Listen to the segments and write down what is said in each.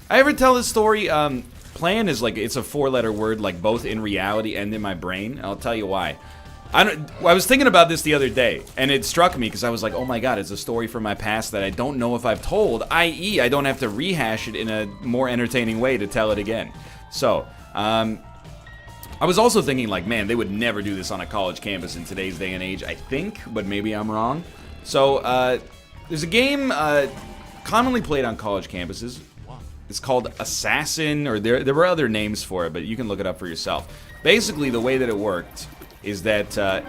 I ever tell this story? Plan is like, it's a 4-letter word, like both in reality and in my brain. I'll tell you why. I was thinking about this the other day, and it struck me because I was like, oh my god, it's a story from my past that I don't know if I've told, i.e. I don't have to rehash it in a more entertaining way to tell it again. So, I was also thinking like, man, they would never do this on a college campus in today's day and age, I think, but maybe I'm wrong. So, there's a game commonly played on college campuses. It's called Assassin, or there were other names for it, but you can look it up for yourself. Basically, the way that it worked is that,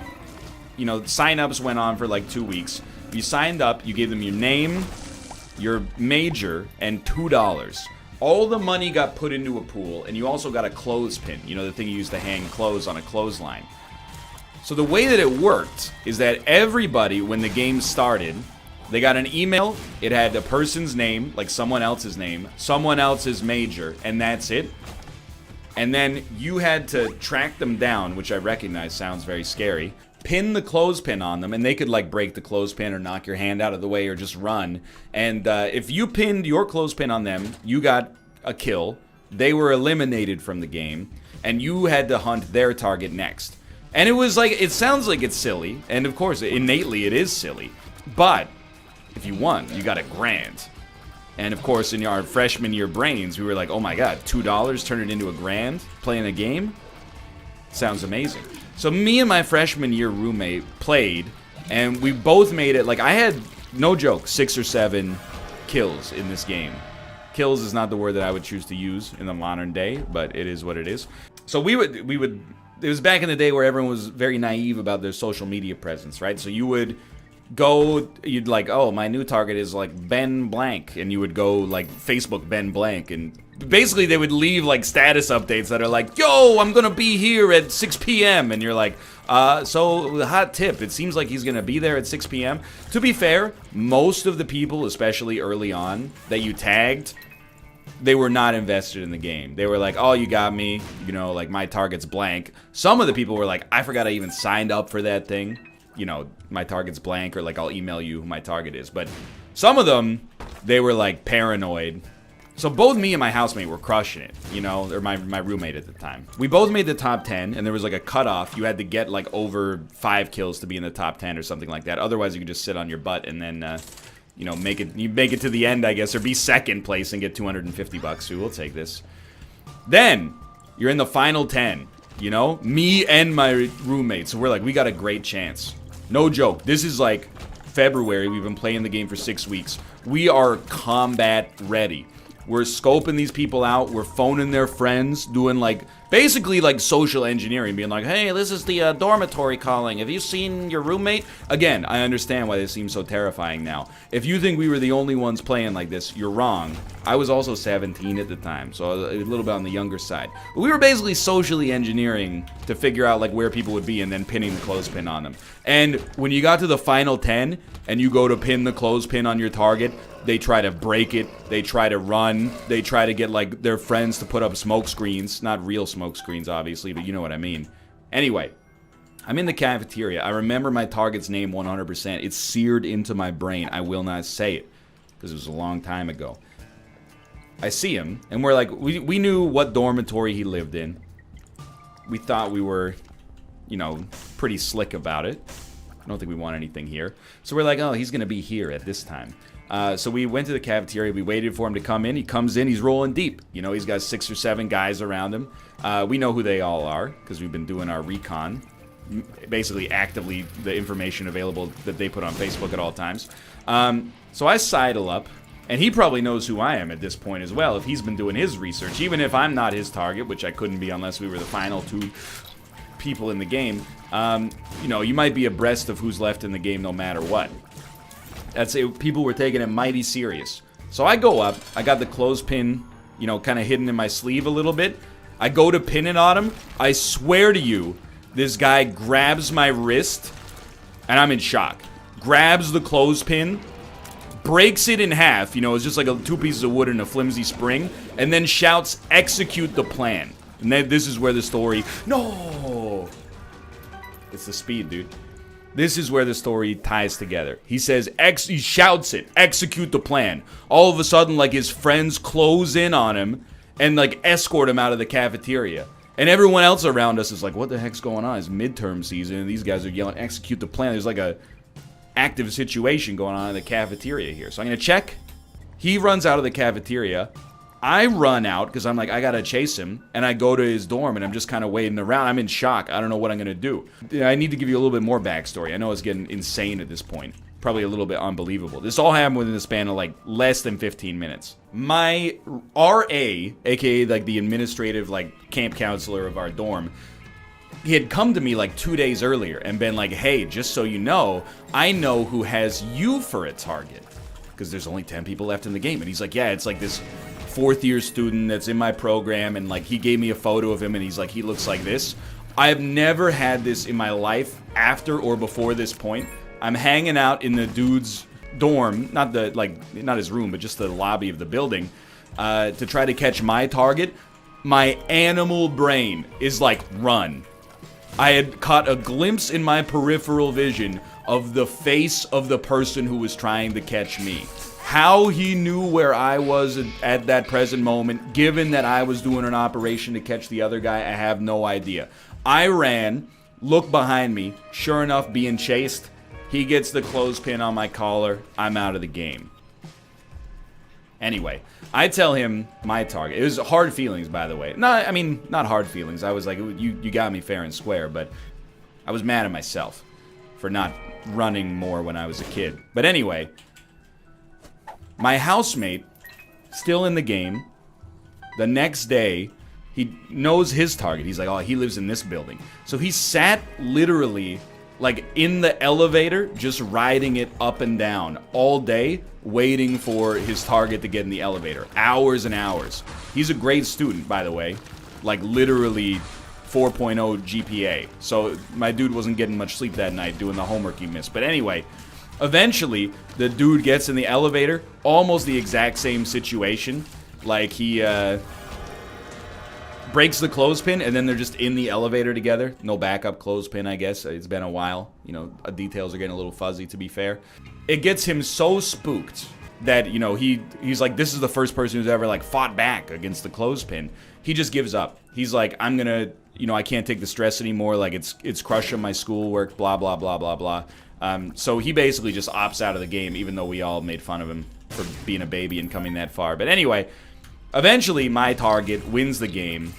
you know, sign-ups went on for like 2 weeks. You signed up, you gave them your name, your major, and $2. All the money got put into a pool, and you also got a clothespin, you know, the thing you use to hang clothes on a clothesline. So the way that it worked is that everybody, when the game started, they got an email. It had a person's name, like someone else's name, someone else's major, and that's it. And then you had to track them down, which I recognize sounds very scary. Pin the clothespin on them, and they could like break the clothespin or knock your hand out of the way or just run. And if you pinned your clothespin on them, you got a kill. They were eliminated from the game, and you had to hunt their target next. And it was like, it sounds like it's silly, and of course, innately it is silly. But if you won, you got $1,000. And of course, in our freshman year brains, we were like, oh my god, $2, turn it into $1,000 playing a game? Sounds amazing. So me and my freshman year roommate played, and we both made it, like I had, no joke, 6 or 7 kills in this game. Kills is not the word that I would choose to use in the modern day, but it is what it is. So we would, it was back in the day where everyone was very naive about their social media presence, right? So you would go, you'd like, oh, my new target is like Ben Blank, and you would go like Facebook Ben Blank, and basically they would leave like status updates that are like, yo, I'm gonna be here at 6 p.m. and you're like, so the hot tip, it seems like he's gonna be there at 6 p.m. To be fair, most of the people, especially early on, that you tagged, they were not invested in the game. They were like, oh, you got me, you know, like my target's blank. Some of the people were like, I forgot I even signed up for that thing. You know, my target's blank, or like I'll email you who my target is. But some of them, they were like paranoid. So both me and my housemate were crushing it, you know, or my roommate at the time. We both made the top 10, and there was like a cutoff. You had to get like over 5 kills to be in the top 10 or something like that. Otherwise, you could just sit on your butt and then, you know, make it to the end, I guess, or be second place and get $250. So we'll take this. Then you're in the final 10, you know, me and my roommate. So we're like, we got a great chance. No joke. This is like February. We've been playing the game for 6 weeks. We are combat ready. We're scoping these people out. We're phoning their friends, doing like, basically like social engineering, being like, hey, this is the dormitory calling. Have you seen your roommate? Again, I understand why this seems so terrifying now. If you think we were the only ones playing like this, you're wrong. I was also 17 at the time, so a little bit on the younger side. But we were basically socially engineering to figure out like where people would be and then pinning the clothespin on them. And when you got to the final 10 and you go to pin the clothespin on your target, they try to break it, they try to run, they try to get like their friends to put up smoke screens. Not real smoke screens, obviously, but you know what I mean. Anyway, I'm in the cafeteria. I remember my target's name 100%. It's seared into my brain. I will not say it, because it was a long time ago. I see him, and we're like, we knew what dormitory he lived in. We thought we were, you know, pretty slick about it. I don't think we want anything here. So we're like, oh, he's going to be here at this time. So we went to the cafeteria. We waited for him to come in. He comes in. He's rolling deep. You know, he's got 6 or 7 guys around him. We know who they all are because we've been doing our recon. Basically, actively, the information available that they put on Facebook at all times. So I sidle up. And he probably knows who I am at this point as well, if he's been doing his research. Even if I'm not his target, which I couldn't be unless we were the final 2 people in the game. You know, you might be abreast of who's left in the game no matter what. That's it. People were taking it mighty serious. So I go up. I got the clothespin, you know, kind of hidden in my sleeve a little bit. I go to pin it on him. I swear to you, this guy grabs my wrist, and I'm in shock. Grabs the clothespin, breaks it in half. You know, it's just like 2 pieces of wood and a flimsy spring, and then shouts, "Execute the plan." And then this is where the story... No! It's the speed, dude. This is where the story ties together. He says, he shouts it, execute the plan. All of a sudden, like, his friends close in on him and, like, escort him out of the cafeteria. And everyone else around us is like, what the heck's going on? It's midterm season, and these guys are yelling, execute the plan. There's like a active situation going on in the cafeteria here. So I'm going to check. He runs out of the cafeteria. I run out because I'm like, I got to chase him. And I go to his dorm, and I'm just kind of waiting around. I'm in shock. I don't know what I'm going to do. I need to give you a little bit more backstory. I know it's getting insane at this point. Probably a little bit unbelievable. This all happened within the span of like less than 15 minutes. My RA, aka like the administrative like camp counselor of our dorm, he had come to me like 2 days earlier and been like, hey, just so you know, I know who has you for a target. Because there's only 10 people left in the game. And he's like, yeah, it's like this 4th year student that's in my program. And like he gave me a photo of him and he's like, he looks like this. I have never had this in my life after or before this point. I'm hanging out in the dude's dorm, not his room, but just the lobby of the building, to try to catch my target. My animal brain is like, run. I had caught a glimpse in my peripheral vision of the face of the person who was trying to catch me. How he knew where I was at that present moment, given that I was doing an operation to catch the other guy, I have no idea. I ran, looked behind me, sure enough, being chased. He gets the clothespin on my collar. I'm out of the game. Anyway, I tell him my target. It was hard feelings, by the way. Not hard feelings. I was like, you got me fair and square, but I was mad at myself for not running more when I was a kid. But anyway, my housemate, still in the game, the next day, he knows his target. He's like, oh, he lives in this building. So he sat literally like in the elevator, just riding it up and down all day, waiting for his target to get in the elevator. Hours and hours. He's a great student, by the way. Like literally 4.0 GPA. So my dude wasn't getting much sleep that night doing the homework he missed. But anyway, eventually the dude gets in the elevator, almost the exact same situation. Like he breaks the clothespin, and then they're just in the elevator together. No backup clothespin, I guess. It's been a while. You know, details are getting a little fuzzy, to be fair. It gets him so spooked that, you know, he's like, this is the first person who's ever, like, fought back against the clothespin. He just gives up. He's like, I'm gonna, you know, I can't take the stress anymore. Like, it's crushing my schoolwork, blah, blah, blah, blah, blah. So he basically just opts out of the game, even though we all made fun of him for being a baby and coming that far. But anyway, eventually my target wins the game,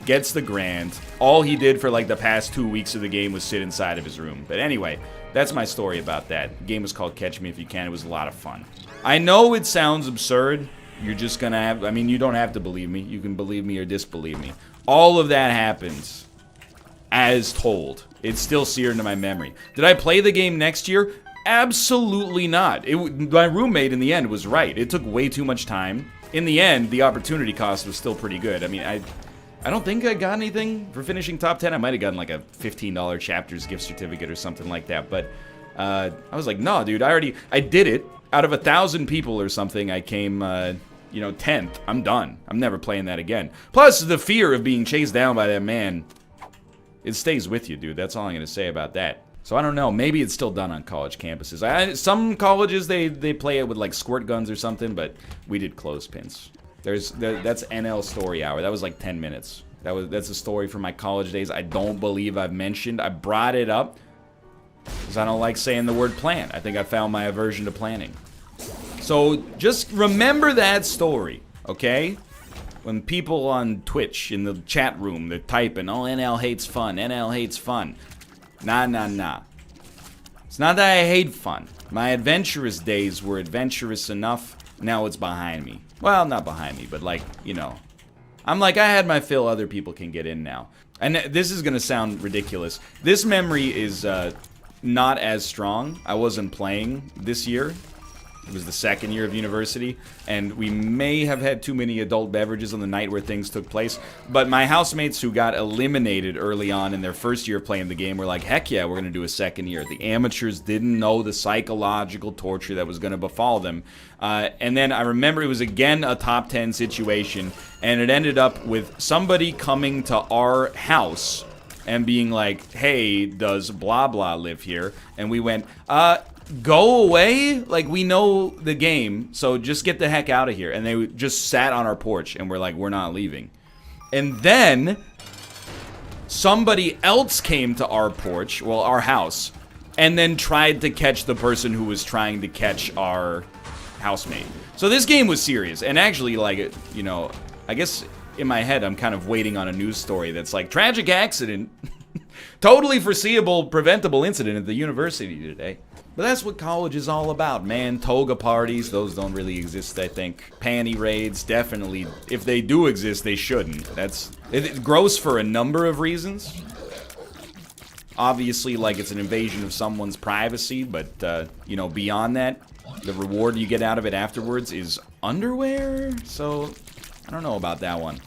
gets the grand. All he did for like the past 2 weeks of the game was sit inside of his room. But anyway, that's my story about that. The game was called Catch Me If You Can. It was a lot of fun. I know it sounds absurd. You're just gonna have, I mean, you don't have to believe me. You can believe me or disbelieve me. All of that happens as told. It's still seared into my memory. Did I play the game next year? Absolutely not. My roommate in the end was right. It took way too much time. In the end, the opportunity cost was still pretty good. I mean, I don't think I got anything for finishing top 10. I might have gotten like a $15 chapters gift certificate or something like that. But I was like, no, dude, I did it. Out of 1,000 people or something, I came, 10th. I'm done. I'm never playing that again. Plus, the fear of being chased down by that man, it stays with you, dude. That's all I'm going to say about that. So I don't know. Maybe it's still done on college campuses. Some colleges, they play it with like squirt guns or something, but we did clothespins. That's NL Story Hour. That was like 10 minutes. That's a story from my college days I don't believe I've mentioned. I brought it up because I don't like saying the word plan. I think I found my aversion to planning. So just remember that story, okay? When people on Twitch in the chat room, they're typing, oh, NL hates fun, NL hates fun. Nah. It's not that I hate fun. My adventurous days were adventurous enough. Now it's behind me. Well, not behind me, but like, you know. I'm like, I had my fill, other people can get in now. And this is going to sound ridiculous. This memory is not as strong. I wasn't playing this year. It was the second year of university, and we may have had too many adult beverages on the night where things took place. But my housemates who got eliminated early on in their first year playing the game were like, heck yeah, we're going to do a second year. The amateurs didn't know the psychological torture that was going to befall them. And then I remember it was again a top 10 situation, and it ended up with somebody coming to our house and being like, hey, does blah blah live here? And we went, go away. Like, we know the game, so just get the heck out of here. And they just sat on our porch, and we're like, we're not leaving. And then somebody else came to our porch, well, our house, and then tried to catch the person who was trying to catch our housemate. So this game was serious. And actually, like, you know, I guess in my head, I'm kind of waiting on a news story that's like, tragic accident. Totally foreseeable, preventable incident at the university today. But that's what college is all about, man. Toga parties, those don't really exist, I think. Panty raids, definitely. If they do exist, they shouldn't. It's gross for a number of reasons. Obviously, like, it's an invasion of someone's privacy, but, you know, beyond that, the reward you get out of it afterwards is underwear? So, I don't know about that one.